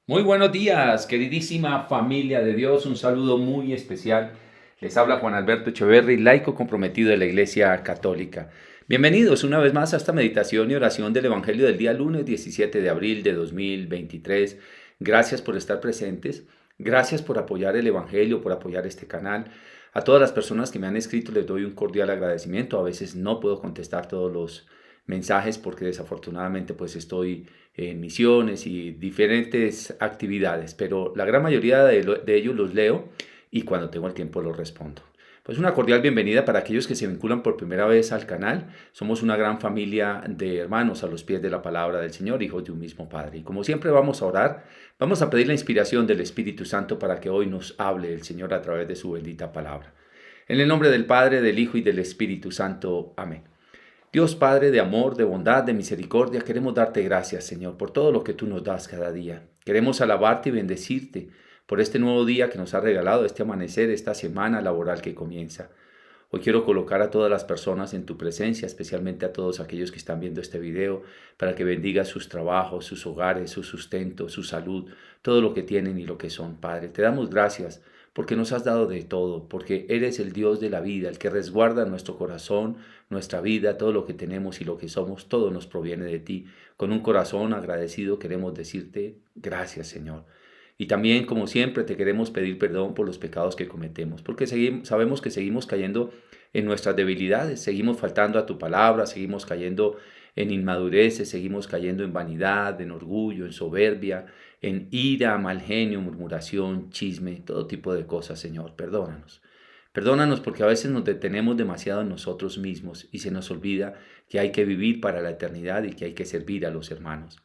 Muy buenos días, queridísima familia de Dios. Un saludo muy especial. Les habla Juan Alberto Echeverry, laico comprometido de la Iglesia Católica. Bienvenidos una vez más a esta meditación y oración del Evangelio del día lunes 17 de abril de 2023. Gracias por estar presentes. Gracias por apoyar el Evangelio, por apoyar este canal. A todas las personas que me han escrito les doy un cordial agradecimiento. A veces no puedo contestar todos los mensajes porque desafortunadamente pues estoy en misiones y diferentes actividades, pero la gran mayoría de ellos los leo y cuando tengo el tiempo los respondo. Pues una cordial bienvenida para aquellos que se vinculan por primera vez al canal. Somos una gran familia de hermanos a los pies de la palabra del Señor, hijos de un mismo Padre. Y como siempre vamos a orar, vamos a pedir la inspiración del Espíritu Santo para que hoy nos hable el Señor a través de su bendita palabra. En el nombre del Padre, del Hijo y del Espíritu Santo. Amén. Dios Padre de amor, de bondad, de misericordia, queremos darte gracias, Señor, por todo lo que tú nos das cada día. Queremos alabarte y bendecirte por este nuevo día que nos ha regalado, este amanecer, esta semana laboral que comienza. Hoy quiero colocar a todas las personas en tu presencia, especialmente a todos aquellos que están viendo este video, para que bendigas sus trabajos, sus hogares, su sustento, su salud, todo lo que tienen y lo que son, Padre. Te damos gracias porque nos has dado de todo, porque eres el Dios de la vida, el que resguarda nuestro corazón, nuestra vida, todo lo que tenemos y lo que somos, todo nos proviene de ti. Con un corazón agradecido queremos decirte gracias, Señor. Y también, como siempre, te queremos pedir perdón por los pecados que cometemos, porque sabemos que seguimos cayendo en nuestras debilidades, seguimos faltando a tu palabra, seguimos cayendo en inmadureces, seguimos cayendo en vanidad, en orgullo, en soberbia, en ira, mal genio, murmuración, chisme, todo tipo de cosas, Señor. Perdónanos. Perdónanos porque a veces nos detenemos demasiado en nosotros mismos y se nos olvida que hay que vivir para la eternidad y que hay que servir a los hermanos.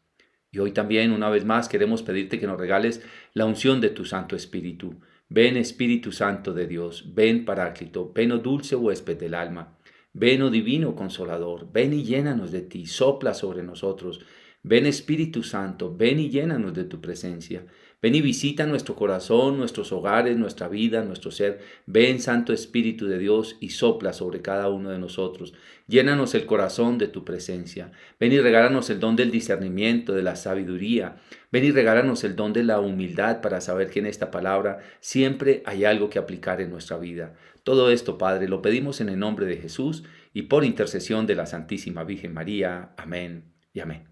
Y hoy también, una vez más, queremos pedirte que nos regales la unción de tu Santo Espíritu. Ven Espíritu Santo de Dios, ven Paráclito, ven, oh dulce huésped del alma, ven, oh divino Consolador, ven y llénanos de ti, sopla sobre nosotros. Ven Espíritu Santo, ven y llénanos de tu presencia. Ven y visita nuestro corazón, nuestros hogares, nuestra vida, nuestro ser. Ven Santo Espíritu de Dios y sopla sobre cada uno de nosotros. Llénanos el corazón de tu presencia. Ven y regálanos el don del discernimiento, de la sabiduría. Ven y regálanos el don de la humildad para saber que en esta palabra siempre hay algo que aplicar en nuestra vida. Todo esto, Padre, lo pedimos en el nombre de Jesús y por intercesión de la Santísima Virgen María. Amén y amén.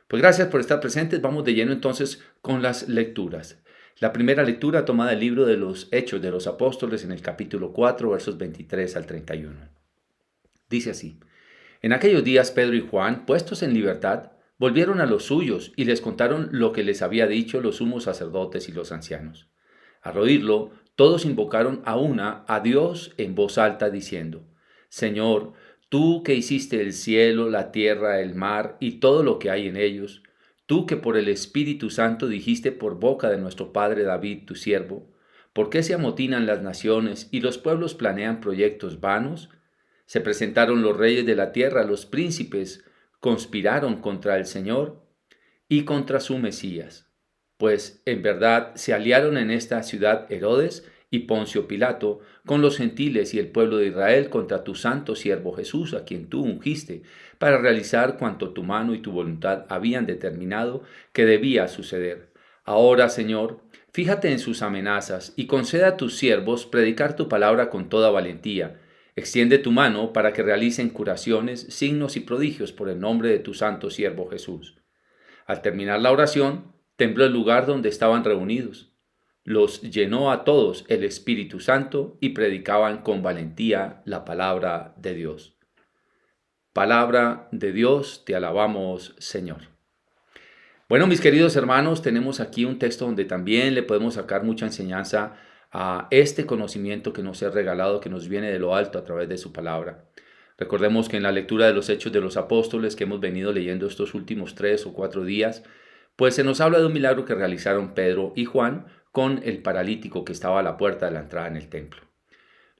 Pues gracias por estar presentes. Vamos de lleno entonces con las lecturas. La primera lectura tomada del libro de los Hechos de los Apóstoles en el capítulo 4, versos 23 al 31. Dice así: En aquellos días Pedro y Juan, puestos en libertad, volvieron a los suyos y les contaron lo que les había dicho los sumos sacerdotes y los ancianos. Al oírlo, todos invocaron a una a Dios en voz alta, diciendo: Señor, tú que hiciste el cielo, la tierra, el mar y todo lo que hay en ellos, tú que por el Espíritu Santo dijiste por boca de nuestro padre David, tu siervo, ¿por qué se amotinan las naciones y los pueblos planean proyectos vanos? Se presentaron los reyes de la tierra, los príncipes conspiraron contra el Señor y contra su Mesías. Pues en verdad se aliaron en esta ciudad Herodes y Poncio Pilato con los gentiles y el pueblo de Israel contra tu santo siervo Jesús, a quien tú ungiste, para realizar cuanto tu mano y tu voluntad habían determinado que debía suceder. Ahora, Señor, fíjate en sus amenazas y conceda a tus siervos predicar tu palabra con toda valentía. Extiende tu mano para que realicen curaciones, signos y prodigios por el nombre de tu santo siervo Jesús. Al terminar la oración, tembló el lugar donde estaban reunidos. Los llenó a todos el Espíritu Santo y predicaban con valentía la palabra de Dios. Palabra de Dios, te alabamos, Señor. Bueno, mis queridos hermanos, tenemos aquí un texto donde también le podemos sacar mucha enseñanza a este conocimiento que nos ha regalado, que nos viene de lo alto a través de su palabra. Recordemos que en la lectura de los Hechos de los Apóstoles que hemos venido leyendo estos últimos 3 o 4 días, pues se nos habla de un milagro que realizaron Pedro y Juan con el paralítico que estaba a la puerta de la entrada en el templo.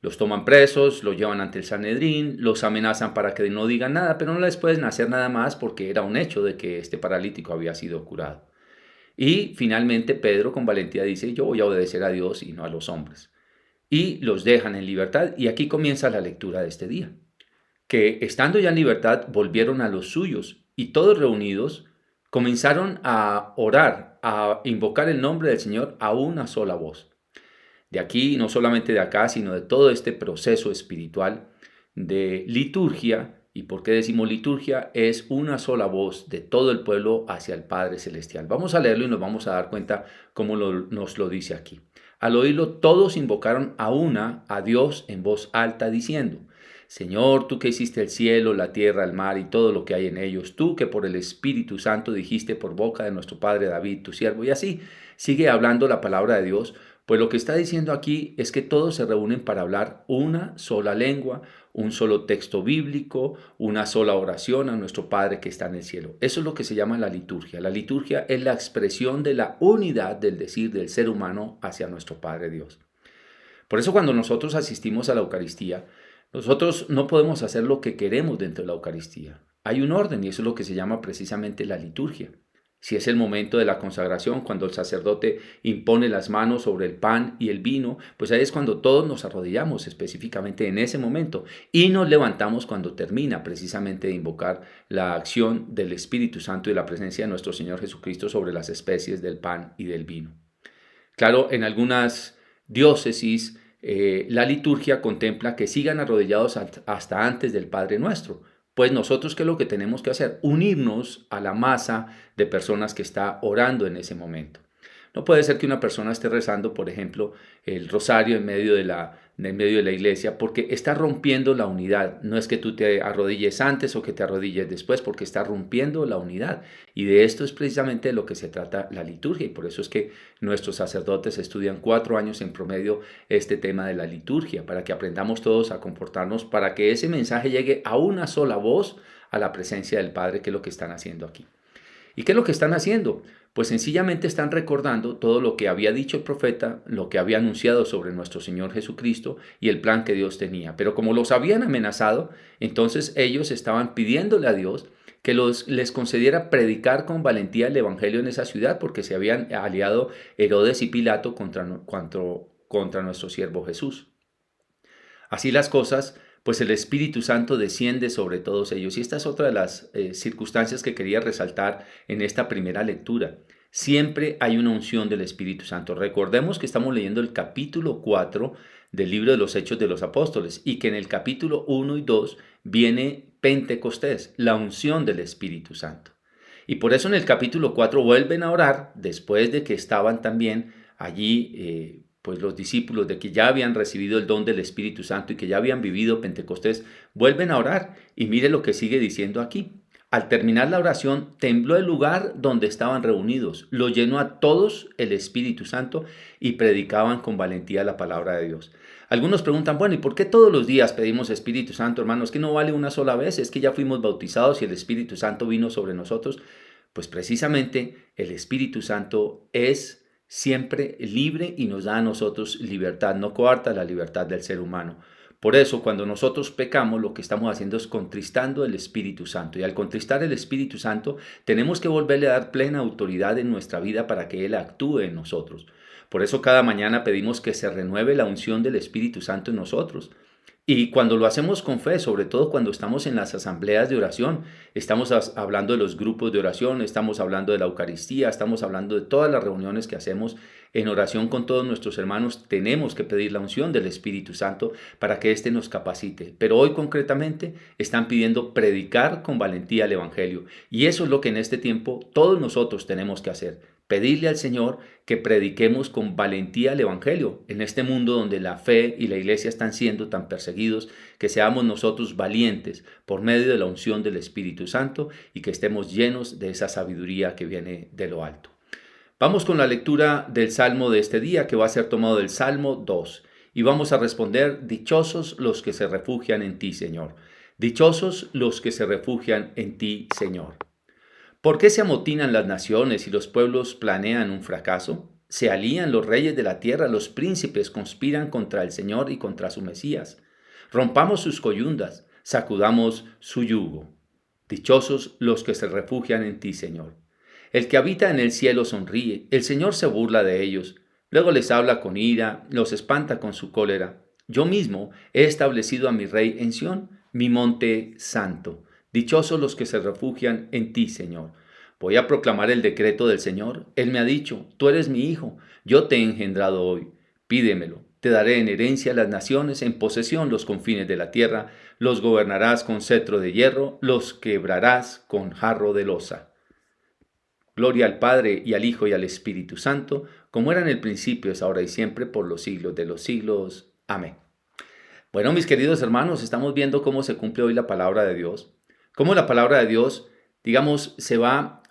Los toman presos, los llevan ante el Sanedrín, los amenazan para que no digan nada, pero no les pueden hacer nada más porque era un hecho de que este paralítico había sido curado. Y finalmente Pedro con valentía dice: yo voy a obedecer a Dios y no a los hombres. Y los dejan en libertad, y aquí comienza la lectura de este día. Que estando ya en libertad volvieron a los suyos, y todos reunidos comenzaron a orar, a invocar el nombre del Señor a una sola voz. De aquí, no solamente de acá, sino de todo este proceso espiritual de liturgia. ¿Y por qué decimos liturgia? Es una sola voz de todo el pueblo hacia el Padre Celestial. Vamos a leerlo y nos vamos a dar cuenta cómo nos lo dice aquí. Al oírlo, todos invocaron a Dios en voz alta, diciendo: Señor, tú que hiciste el cielo, la tierra, el mar y todo lo que hay en ellos, tú que por el Espíritu Santo dijiste por boca de nuestro padre David, tu siervo, y así sigue hablando la palabra de Dios. Pues lo que está diciendo aquí es que todos se reúnen para hablar una sola lengua, un solo texto bíblico, una sola oración a nuestro Padre que está en el cielo. Eso es lo que se llama la liturgia. La liturgia es la expresión de la unidad del decir del ser humano hacia nuestro Padre Dios. Por eso cuando nosotros asistimos a la Eucaristía, nosotros no podemos hacer lo que queremos dentro de la Eucaristía. Hay un orden y eso es lo que se llama precisamente la liturgia. Si es el momento de la consagración, cuando el sacerdote impone las manos sobre el pan y el vino, pues ahí es cuando todos nos arrodillamos específicamente en ese momento y nos levantamos cuando termina precisamente de invocar la acción del Espíritu Santo y la presencia de nuestro Señor Jesucristo sobre las especies del pan y del vino. Claro, en algunas diócesis la liturgia contempla que sigan arrodillados hasta antes del Padre Nuestro. Pues nosotros, ¿qué es lo que tenemos que hacer? Unirnos a la masa de personas que está orando en ese momento. No puede ser que una persona esté rezando, por ejemplo, el rosario en medio de la iglesia, porque está rompiendo la unidad. No es que tú te arrodilles antes o que te arrodilles después, porque está rompiendo la unidad. Y de esto es precisamente de lo que se trata la liturgia. Y por eso es que nuestros sacerdotes estudian 4 años en promedio este tema de la liturgia, para que aprendamos todos a comportarnos, para que ese mensaje llegue a una sola voz a la presencia del Padre, que es lo que están haciendo aquí. ¿Y qué es lo que están haciendo? Pues sencillamente están recordando todo lo que había dicho el profeta, lo que había anunciado sobre nuestro Señor Jesucristo y el plan que Dios tenía. Pero como los habían amenazado, entonces ellos estaban pidiéndole a Dios que les concediera predicar con valentía el Evangelio en esa ciudad, porque se habían aliado Herodes y Pilato contra nuestro siervo Jesús. Así las cosas, pues el Espíritu Santo desciende sobre todos ellos. Y esta es otra de las circunstancias que quería resaltar en esta primera lectura. Siempre hay una unción del Espíritu Santo. Recordemos que estamos leyendo el capítulo 4 del libro de los Hechos de los Apóstoles y que en el capítulo 1 y 2 viene Pentecostés, la unción del Espíritu Santo. Y por eso en el capítulo 4 vuelven a orar después de que estaban también allí pues los discípulos, de que ya habían recibido el don del Espíritu Santo y que ya habían vivido Pentecostés, vuelven a orar. Y mire lo que sigue diciendo aquí. Al terminar la oración, tembló el lugar donde estaban reunidos, lo llenó a todos el Espíritu Santo y predicaban con valentía la palabra de Dios. Algunos preguntan, bueno, ¿y por qué todos los días pedimos Espíritu Santo, hermanos? ¿Que no vale una sola vez? ¿Es que ya fuimos bautizados y el Espíritu Santo vino sobre nosotros? Pues precisamente el Espíritu Santo es siempre libre y nos da a nosotros libertad, no coarta la libertad del ser humano. Por eso, cuando nosotros pecamos, lo que estamos haciendo es contristando el Espíritu Santo. Y al contristar el Espíritu Santo, tenemos que volverle a dar plena autoridad en nuestra vida para que Él actúe en nosotros. Por eso cada mañana pedimos que se renueve la unción del Espíritu Santo en nosotros. Y cuando lo hacemos con fe, sobre todo cuando estamos en las asambleas de oración, estamos hablando de los grupos de oración, estamos hablando de la Eucaristía, estamos hablando de todas las reuniones que hacemos en oración con todos nuestros hermanos, tenemos que pedir la unción del Espíritu Santo para que éste nos capacite. Pero hoy concretamente están pidiendo predicar con valentía el Evangelio. Y eso es lo que en este tiempo todos nosotros tenemos que hacer. Pedirle al Señor que prediquemos con valentía el Evangelio en este mundo donde la fe y la iglesia están siendo tan perseguidos, que seamos nosotros valientes por medio de la unción del Espíritu Santo y que estemos llenos de esa sabiduría que viene de lo alto. Vamos con la lectura del Salmo de este día, que va a ser tomado del Salmo 2, y vamos a responder: dichosos los que se refugian en ti, Señor. Dichosos los que se refugian en ti, Señor. ¿Por qué se amotinan las naciones y los pueblos planean un fracaso? Se alían los reyes de la tierra, los príncipes conspiran contra el Señor y contra su Mesías. Rompamos sus coyundas, sacudamos su yugo. Dichosos los que se refugian en ti, Señor. El que habita en el cielo sonríe, el Señor se burla de ellos. Luego les habla con ira, los espanta con su cólera. Yo mismo he establecido a mi rey en Sión, mi monte santo. Dichosos los que se refugian en ti, Señor. Voy a proclamar el decreto del Señor. Él me ha dicho, tú eres mi hijo, yo te he engendrado hoy. Pídemelo. Te daré en herencia las naciones, en posesión los confines de la tierra. Los gobernarás con cetro de hierro, los quebrarás con jarro de loza. Gloria al Padre, y al Hijo, y al Espíritu Santo, como era en el principio, es ahora y siempre, por los siglos de los siglos. Amén. Bueno, mis queridos hermanos, estamos viendo cómo se cumple hoy la palabra de Dios. Cómo la palabra de Dios, digamos, se va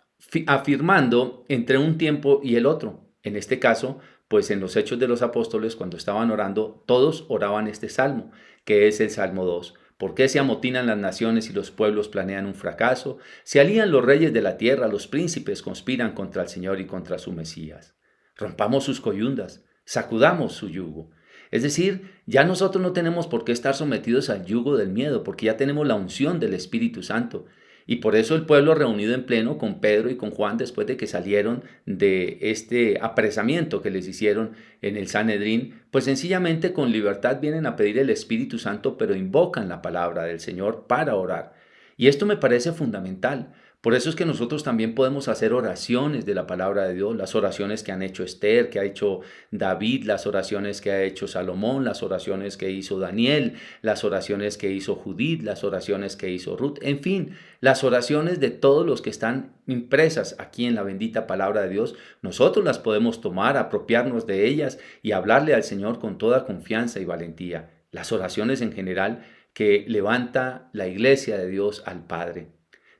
afirmando entre un tiempo y el otro. En este caso, pues en los Hechos de los Apóstoles, cuando estaban orando, todos oraban este salmo, que es el Salmo 2. ¿Por qué se amotinan las naciones y los pueblos planean un fracaso? Se alían los reyes de la tierra, los príncipes conspiran contra el Señor y contra su Mesías. Rompamos sus coyundas, sacudamos su yugo. Es decir, ya nosotros no tenemos por qué estar sometidos al yugo del miedo, porque ya tenemos la unción del Espíritu Santo. Y por eso el pueblo reunido en pleno con Pedro y con Juan, después de que salieron de este apresamiento que les hicieron en el Sanedrín, pues sencillamente con libertad vienen a pedir el Espíritu Santo, pero invocan la palabra del Señor para orar. Y esto me parece fundamental. Por eso es que nosotros también podemos hacer oraciones de la palabra de Dios, las oraciones que han hecho Esther, que ha hecho David, las oraciones que ha hecho Salomón, las oraciones que hizo Daniel, las oraciones que hizo Judith, las oraciones que hizo Ruth, en fin, las oraciones de todos los que están impresas aquí en la bendita palabra de Dios. Nosotros las podemos tomar, apropiarnos de ellas y hablarle al Señor con toda confianza y valentía. Las oraciones en general que levanta la iglesia de Dios al Padre.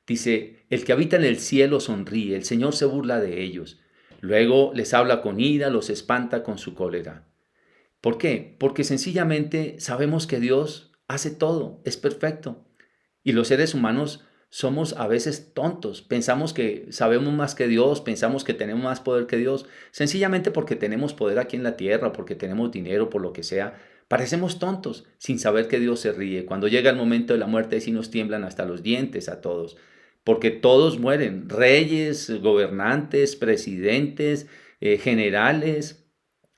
Dice, el que habita en el cielo sonríe, el Señor se burla de ellos. Luego les habla con ira, los espanta con su cólera. ¿Por qué? Porque sencillamente sabemos que Dios hace todo, es perfecto. Y los seres humanos somos a veces tontos, pensamos que sabemos más que Dios, pensamos que tenemos más poder que Dios, sencillamente porque tenemos poder aquí en la tierra, porque tenemos dinero, por lo que sea. Parecemos tontos sin saber que Dios se ríe. Cuando llega el momento de la muerte, sí nos tiemblan hasta los dientes a todos, porque todos mueren, reyes, gobernantes, presidentes, generales,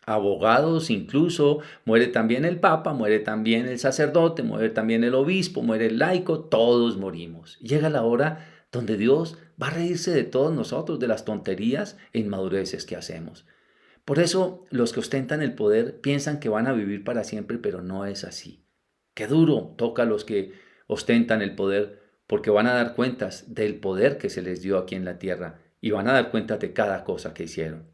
abogados, incluso muere también el papa, muere también el sacerdote, muere también el obispo, muere el laico, todos morimos. Llega la hora donde Dios va a reírse de todos nosotros, de las tonterías e inmadureces que hacemos. Por eso los que ostentan el poder piensan que van a vivir para siempre, pero no es así. Qué duro toca a los que ostentan el poder, porque van a dar cuentas del poder que se les dio aquí en la tierra y van a dar cuenta de cada cosa que hicieron.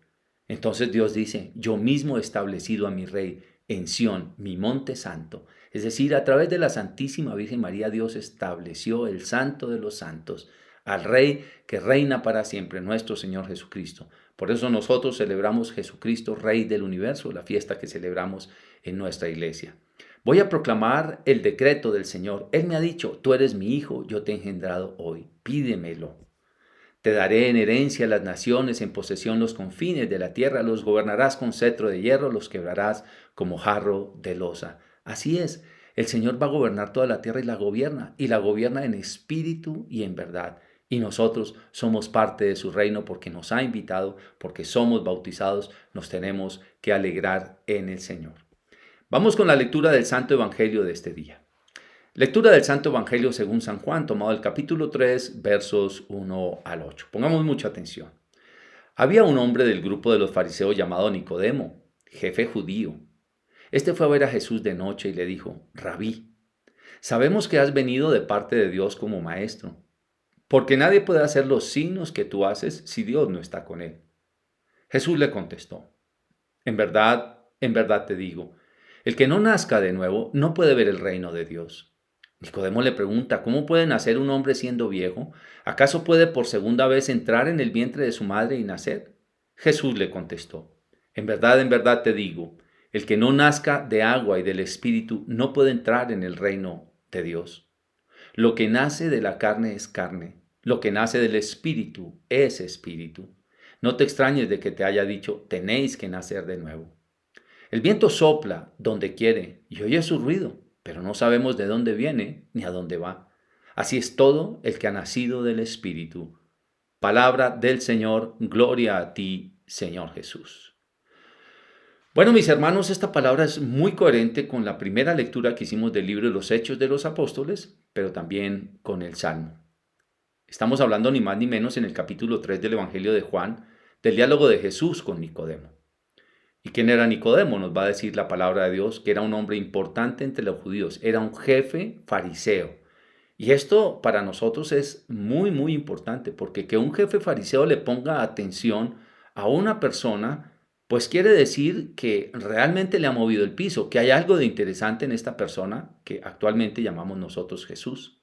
Entonces Dios dice, yo mismo he establecido a mi rey en Sión, mi monte santo. Es decir, a través de la Santísima Virgen María, Dios estableció el santo de los santos, al rey que reina para siempre, nuestro Señor Jesucristo. Por eso nosotros celebramos Jesucristo, Rey del universo, la fiesta que celebramos en nuestra iglesia. Voy a proclamar el decreto del Señor. Él me ha dicho, tú eres mi hijo, yo te he engendrado hoy, pídemelo. Te daré en herencia las naciones, en posesión los confines de la tierra, los gobernarás con cetro de hierro, los quebrarás como jarro de loza. Así es, el Señor va a gobernar toda la tierra y la gobierna en espíritu y en verdad. Y nosotros somos parte de su reino porque nos ha invitado, porque somos bautizados, nos tenemos que alegrar en el Señor. Vamos con la lectura del Santo Evangelio de este día. Lectura del Santo Evangelio según San Juan, tomado del capítulo 3, versos 1 al 8. Pongamos mucha atención. Había un hombre del grupo de los fariseos llamado Nicodemo, jefe judío. Este fue a ver a Jesús de noche y le dijo, Rabí, sabemos que has venido de parte de Dios como maestro, porque nadie puede hacer los signos que tú haces si Dios no está con él. Jesús le contestó, en verdad te digo, el que no nazca de nuevo no puede ver el reino de Dios. Nicodemo le pregunta, ¿cómo puede nacer un hombre siendo viejo? ¿Acaso puede por segunda vez entrar en el vientre de su madre y nacer? Jesús le contestó, en verdad te digo, el que no nazca de agua y del Espíritu no puede entrar en el reino de Dios. Lo que nace de la carne es carne, lo que nace del Espíritu es Espíritu. No te extrañes de que te haya dicho, tenéis que nacer de nuevo. El viento sopla donde quiere y oye su ruido, pero no sabemos de dónde viene ni a dónde va. Así es todo el que ha nacido del Espíritu. Palabra del Señor, gloria a ti, Señor Jesús. Bueno, mis hermanos, esta palabra es muy coherente con la primera lectura que hicimos del libro de los Hechos de los Apóstoles, pero también con el Salmo. Estamos hablando ni más ni menos en el capítulo 3 del Evangelio de Juan, del diálogo de Jesús con Nicodemo. ¿Y quién era Nicodemo? Nos va a decir la palabra de Dios que era un hombre importante entre los judíos, era un jefe fariseo. Y esto para nosotros es muy, muy importante, porque que un jefe fariseo le ponga atención a una persona, pues quiere decir que realmente le ha movido el piso, que hay algo de interesante en esta persona que actualmente llamamos nosotros Jesús.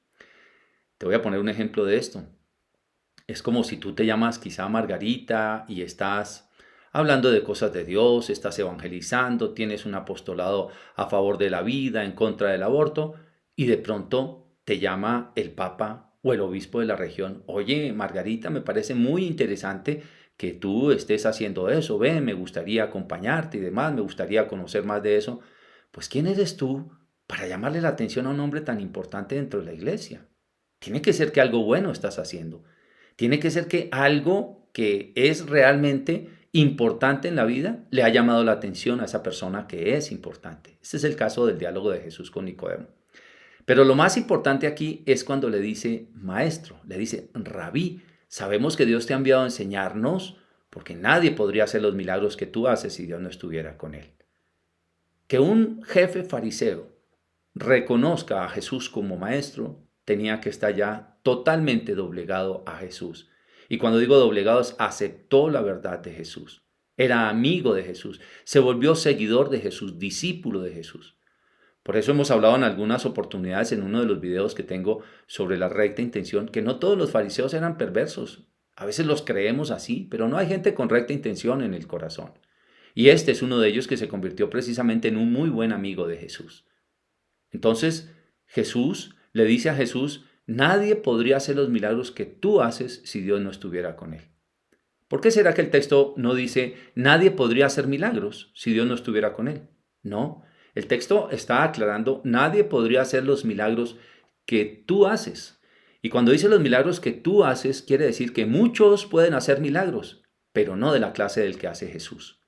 Te voy a poner un ejemplo de esto. Es como si tú te llamas quizá Margarita y estás hablando de cosas de Dios, estás evangelizando, tienes un apostolado a favor de la vida, en contra del aborto, y de pronto te llama el Papa o el obispo de la región. Oye, Margarita, me parece muy interesante que tú estés haciendo eso. Ve, me gustaría acompañarte y demás, me gustaría conocer más de eso. Pues, ¿quién eres tú para llamarle la atención a un hombre tan importante dentro de la iglesia? Tiene que ser que algo bueno estás haciendo. Tiene que ser que algo que es realmente importante en la vida le ha llamado la atención a esa persona que es importante. Este es el caso del diálogo de Jesús con Nicodemo. Pero lo más importante aquí es cuando le dice maestro, le dice rabí. Sabemos que Dios te ha enviado a enseñarnos porque nadie podría hacer los milagros que tú haces si Dios no estuviera con él. Que un jefe fariseo reconozca a Jesús como maestro, tenía que estar ya totalmente doblegado a Jesús. Y cuando digo doblegado, aceptó la verdad de Jesús. Era amigo de Jesús. Se volvió seguidor de Jesús, discípulo de Jesús. Por eso hemos hablado en algunas oportunidades en uno de los videos que tengo sobre la recta intención, que no todos los fariseos eran perversos. A veces los creemos así, pero no hay gente con recta intención en el corazón. Y este es uno de ellos que se convirtió precisamente en un muy buen amigo de Jesús. Entonces Jesús le dice a Jesús, nadie podría hacer los milagros que tú haces si Dios no estuviera con él. ¿Por qué será que el texto no dice, nadie podría hacer milagros si Dios no estuviera con él? No, el texto está aclarando, nadie podría hacer los milagros que tú haces. Y cuando dice los milagros que tú haces, quiere decir que muchos pueden hacer milagros, pero no de la clase del que hace Jesús.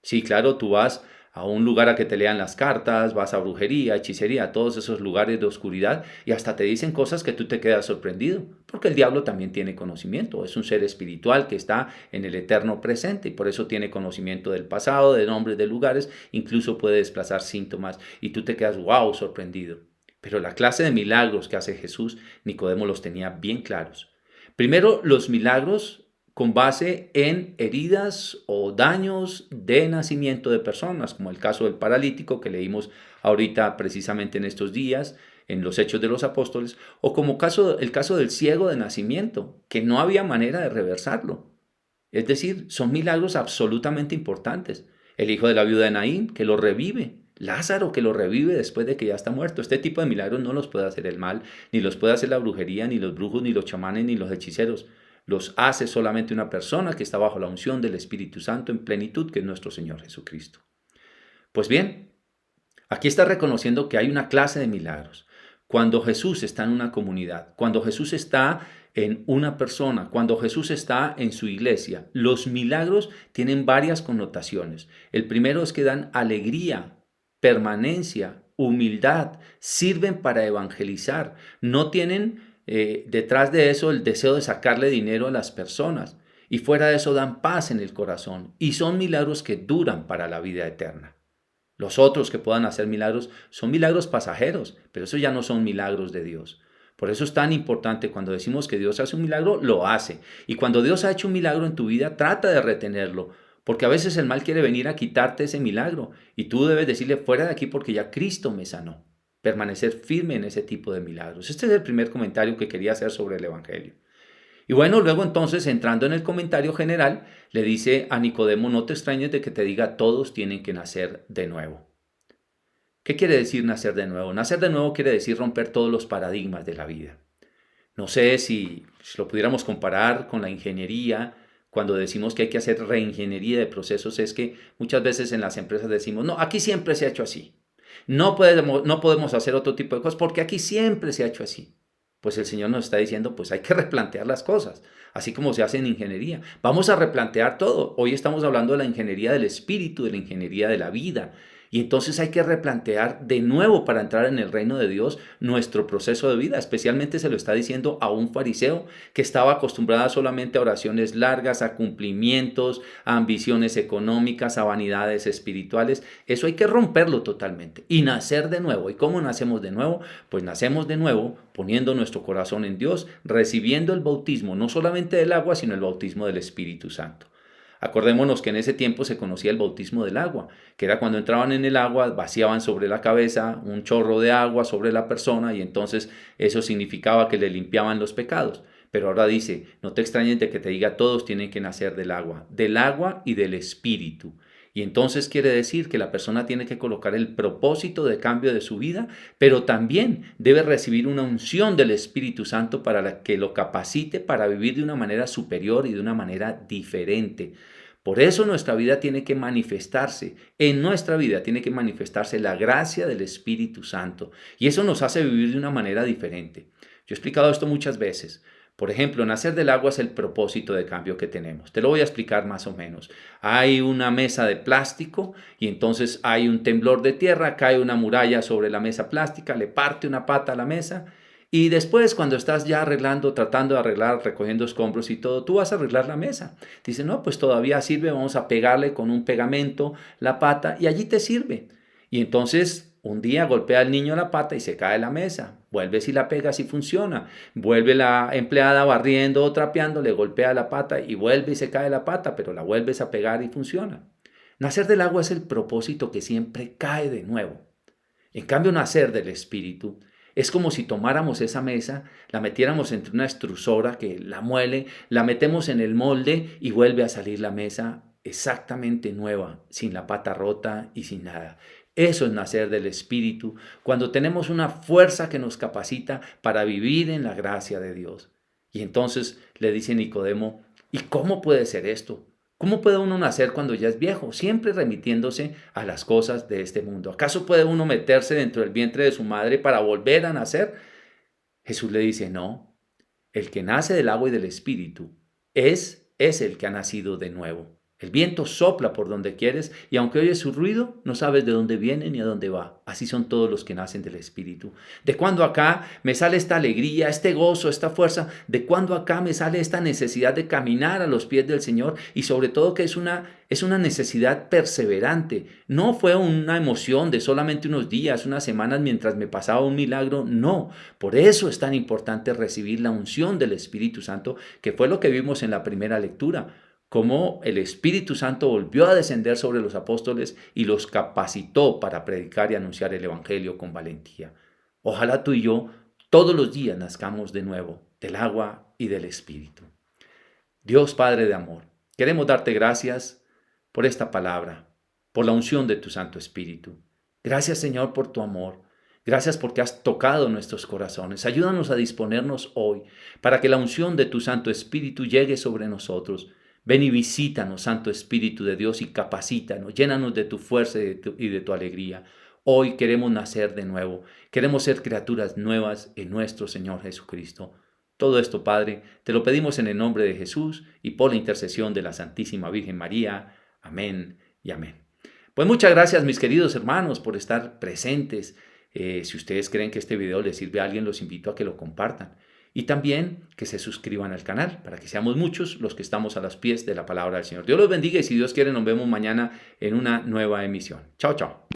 Sí, claro, tú vas a un lugar a que te lean las cartas, vas a brujería, hechicería, a todos esos lugares de oscuridad y hasta te dicen cosas que tú te quedas sorprendido, porque el diablo también tiene conocimiento, es un ser espiritual que está en el eterno presente y por eso tiene conocimiento del pasado, de nombres de lugares, incluso puede desplazar síntomas y tú te quedas wow, sorprendido. Pero la clase de milagros que hace Jesús, Nicodemo los tenía bien claros. Primero, los milagros con base en heridas o daños de nacimiento de personas, como el caso del paralítico que leímos ahorita precisamente en estos días, en los Hechos de los Apóstoles, o como el caso del ciego de nacimiento, que no había manera de reversarlo. Es decir, son milagros absolutamente importantes. El hijo de la viuda de Naín, que lo revive. Lázaro, que lo revive después de que ya está muerto. Este tipo de milagros no los puede hacer el mal, ni los puede hacer la brujería, ni los brujos, ni los chamanes, ni los hechiceros. Los hace solamente una persona que está bajo la unción del Espíritu Santo en plenitud, que es nuestro Señor Jesucristo. Pues bien, aquí está reconociendo que hay una clase de milagros. Cuando Jesús está en una comunidad, cuando Jesús está en una persona, cuando Jesús está en su iglesia, los milagros tienen varias connotaciones. El primero es que dan alegría, permanencia, humildad, sirven para evangelizar, no tienen detrás de eso el deseo de sacarle dinero a las personas y fuera de eso dan paz en el corazón y son milagros que duran para la vida eterna. Los otros que puedan hacer milagros son milagros pasajeros, pero eso ya no son milagros de Dios. Por eso es tan importante cuando decimos que Dios hace un milagro, lo hace. Y cuando Dios ha hecho un milagro en tu vida, trata de retenerlo, porque a veces el mal quiere venir a quitarte ese milagro y tú debes decirle fuera de aquí porque ya Cristo me sanó. Permanecer firme en ese tipo de milagros. Este es el primer comentario que quería hacer sobre el Evangelio. Y bueno, luego entonces, entrando en el comentario general, le dice a Nicodemo, no te extrañes de que te diga todos tienen que nacer de nuevo. ¿Qué quiere decir nacer de nuevo? Nacer de nuevo quiere decir romper todos los paradigmas de la vida. No sé si lo pudiéramos comparar con la ingeniería. Cuando decimos que hay que hacer reingeniería de procesos, es que muchas veces en las empresas decimos, no, aquí siempre se ha hecho así. No podemos hacer otro tipo de cosas porque aquí siempre se ha hecho así. Pues el Señor nos está diciendo, pues hay que replantear las cosas, así como se hace en ingeniería. Vamos a replantear todo. Hoy estamos hablando de la ingeniería del espíritu, de la ingeniería de la vida. Y entonces hay que replantear de nuevo para entrar en el reino de Dios nuestro proceso de vida. Especialmente se lo está diciendo a un fariseo que estaba acostumbrado solamente a oraciones largas, a cumplimientos, a ambiciones económicas, a vanidades espirituales. Eso hay que romperlo totalmente y nacer de nuevo. ¿Y cómo nacemos de nuevo? Pues nacemos de nuevo poniendo nuestro corazón en Dios, recibiendo el bautismo, no solamente del agua, sino el bautismo del Espíritu Santo. Acordémonos que en ese tiempo se conocía el bautismo del agua, que era cuando entraban en el agua, vaciaban sobre la cabeza un chorro de agua sobre la persona y entonces eso significaba que le limpiaban los pecados. Pero ahora dice, no te extrañes de que te diga todos tienen que nacer del agua y del Espíritu. Y entonces quiere decir que la persona tiene que colocar el propósito de cambio de su vida, pero también debe recibir una unción del Espíritu Santo para que lo capacite para vivir de una manera superior y de una manera diferente. Por eso nuestra vida tiene que manifestarse, en nuestra vida tiene que manifestarse la gracia del Espíritu Santo. Y eso nos hace vivir de una manera diferente. Yo he explicado esto muchas veces. Por ejemplo, nacer del agua es el propósito de cambio que tenemos. Te lo voy a explicar más o menos. Hay una mesa de plástico y entonces hay un temblor de tierra, cae una muralla sobre la mesa plástica, le parte una pata a la mesa y después cuando estás ya arreglando, tratando de arreglar, recogiendo escombros y todo, tú vas a arreglar la mesa. Dice, no, pues todavía sirve, vamos a pegarle con un pegamento la pata y allí te sirve. Y entonces un día golpea al niño la pata y se cae la mesa. Vuelves y la pegas y funciona. Vuelve la empleada barriendo o trapeando, le golpea la pata y vuelve y se cae la pata, pero la vuelves a pegar y funciona. Nacer del agua es el propósito que siempre cae de nuevo. En cambio, nacer del Espíritu es como si tomáramos esa mesa, la metiéramos entre una extrusora que la muele, la metemos en el molde y vuelve a salir la mesa exactamente nueva, sin la pata rota y sin nada. Eso es nacer del Espíritu, cuando tenemos una fuerza que nos capacita para vivir en la gracia de Dios. Y entonces le dice Nicodemo, ¿y cómo puede ser esto? ¿Cómo puede uno nacer cuando ya es viejo? Siempre remitiéndose a las cosas de este mundo. ¿Acaso puede uno meterse dentro del vientre de su madre para volver a nacer? Jesús le dice, no, el que nace del agua y del Espíritu es el que ha nacido de nuevo. El viento sopla por donde quieres y aunque oyes su ruido, no sabes de dónde viene ni a dónde va. Así son todos los que nacen del Espíritu. ¿De cuándo acá me sale esta alegría, este gozo, esta fuerza? ¿De cuándo acá me sale esta necesidad de caminar a los pies del Señor? Y sobre todo que es una necesidad perseverante. No fue una emoción de solamente unos días, unas semanas mientras me pasaba un milagro. No, por eso es tan importante recibir la unción del Espíritu Santo, que fue lo que vimos en la primera lectura. Cómo el Espíritu Santo volvió a descender sobre los apóstoles y los capacitó para predicar y anunciar el Evangelio con valentía. Ojalá tú y yo todos los días nazcamos de nuevo del agua y del Espíritu. Dios Padre de amor, queremos darte gracias por esta palabra, por la unción de tu Santo Espíritu. Gracias, Señor, por tu amor. Gracias porque has tocado nuestros corazones. Ayúdanos a disponernos hoy para que la unción de tu Santo Espíritu llegue sobre nosotros. Ven y visítanos, Santo Espíritu de Dios, y capacítanos, llénanos de tu fuerza y de tu alegría. Hoy queremos nacer de nuevo, queremos ser criaturas nuevas en nuestro Señor Jesucristo. Todo esto, Padre, te lo pedimos en el nombre de Jesús y por la intercesión de la Santísima Virgen María. Amén y amén. Pues muchas gracias, mis queridos hermanos, por estar presentes. Si ustedes creen que este video les sirve a alguien, los invito a que lo compartan. Y también que se suscriban al canal para que seamos muchos los que estamos a los pies de la palabra del Señor. Dios los bendiga y si Dios quiere nos vemos mañana en una nueva emisión. Chao, chao.